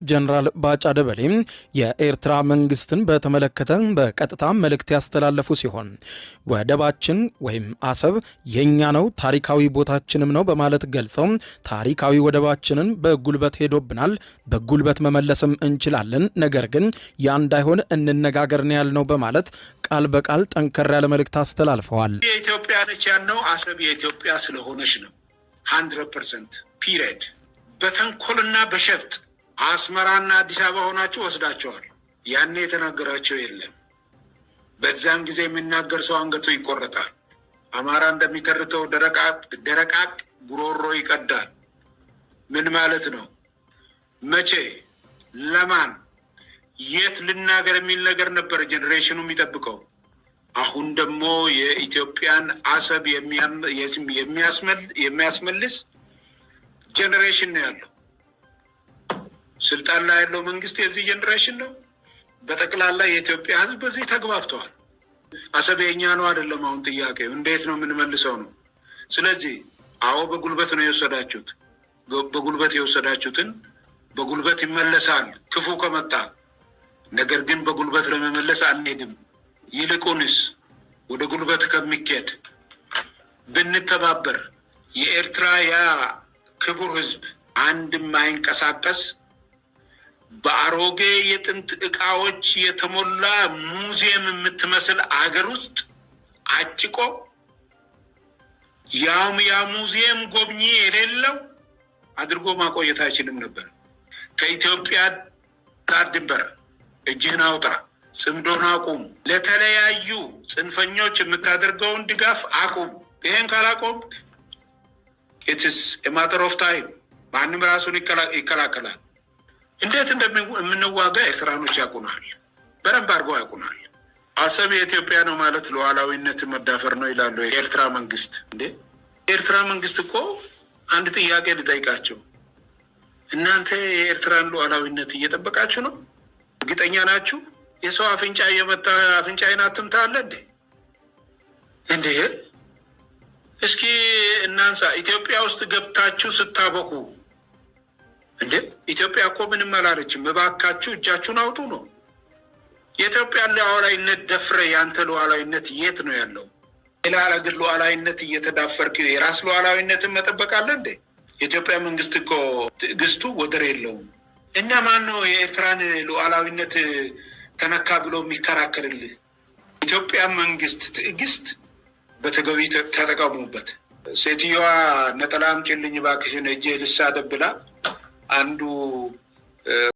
ጀነራል ባጫ ደበሌ የኤርትራ መንግስትን በተመለከተ በቀጥታ መልእክት ያስተላለፉ ሲሆን ወደባችን ወይም አሰብ የኛ ነው፣ ታሪካዊ ቦታችንም ነው በማለት ገልጸው ታሪካዊ ወደባችንን በጉልበት ሄዶብናል፣ በጉልበት መመለስም እንችላለን፣ ነገር ግን ያ እንዳይሆን እንነጋገር ነው ያልነው በማለት ቃል በቃል ጠንከር ያለ መልእክት አስተላልፈዋል። የኢትዮጵያ ነች ያልነው አሰብ የኢትዮጵያ ስለሆነች ነው 100% ፒሪየድ። በተንኮልና በሸፍጥ አስመራና አዲስ አበባ ሆናችሁ ወስዳቸዋል። ያኔ የተናገራቸው የለም። በዛን ጊዜ የሚናገር ሰው አንገቱ ይቆረጣል። አማራ እንደሚተርተው ደረቃቅ ጉሮሮ ይቀዳል። ምን ማለት ነው? መቼ፣ ለማን፣ የት ልናገር የሚል ነገር ነበር ጄኔሬሽኑ የሚጠብቀው። አሁን ደግሞ የኢትዮጵያን አሰብ የሚያስመልስ ጄኔሬሽን ነው ያለው። ስልጣን ላይ ያለው መንግስት የዚህ ጄኔሬሽን ነው። በጠቅላላ የኢትዮጵያ ሕዝብ በዚህ ተግባብተዋል። አሰብ የኛ ነው አይደለም። አሁን ጥያቄው እንዴት ነው የምንመልሰው ነው። ስለዚህ አዎ በጉልበት ነው የወሰዳችሁት። በጉልበት የወሰዳችሁትን በጉልበት ይመለሳል ክፉ ከመጣ። ነገር ግን በጉልበት ለመመለስ አንሄድም። ይልቁንስ ወደ ጉልበት ከሚኬድ ብንተባበር የኤርትራ ያ ክቡር ሕዝብ አንድም አይንቀሳቀስ በአሮጌ የጥንት ዕቃዎች የተሞላ ሙዚየም የምትመስል አገር ውስጥ አጭቆ ያውም ያ ሙዚየም ጎብኚ የሌለው አድርጎ ማቆየት አይችልም ነበር። ከኢትዮጵያ ዳር ድንበር እጅህን አውጣ፣ ጽምዶን አቁም፣ ለተለያዩ ጽንፈኞች የምታደርገውን ድጋፍ አቁም። ይሄን ካላቆም ኢትስ ኤ ማተር ኦፍ ታይም ማንም ራሱን ይከላከላል። እንዴት እንደምንዋጋ ኤርትራኖች ያውቁናል፣ በደንብ አድርገው ያውቁናል። አሰብ የኢትዮጵያ ነው ማለት ሉዓላዊነት መዳፈር ነው ይላሉ የኤርትራ መንግስት። እንዴ የኤርትራ መንግስት እኮ አንድ ጥያቄ ልጠይቃቸው፣ እናንተ የኤርትራን ሉዓላዊነት እየጠበቃችሁ ነው? እርግጠኛ ናችሁ? የሰው አፍንጫ እየመታ አፍንጫዬን አትምታ አለ እንዴ? እንዴ እስኪ እናንሳ። ኢትዮጵያ ውስጥ ገብታችሁ ስታበቁ እንዴ ኢትዮጵያ እኮ ምንም አላለችም። እባካችሁ እጃችሁን አውጡ ነው። የኢትዮጵያን ሉዓላዊነት ደፍረ ያንተ ሉዓላዊነት የት ነው ያለው? ሌላ ሀገር ሉዓላዊነት እየተዳፈርክ የራስ ሉዓላዊነትን መጠበቅ አለ እንዴ? የኢትዮጵያ መንግስት እኮ ትዕግስቱ ወደር የለውም። እና ማን ነው የኤርትራን ሉዓላዊነት ተነካ ብሎ የሚከራከርልህ? ኢትዮጵያ መንግስት ትዕግስት በተገቢ ተጠቀሙበት። ሴትዮዋ ነጠላ አምጪልኝ እባክሽን እጄ ልሳደብ ብላ አንዱ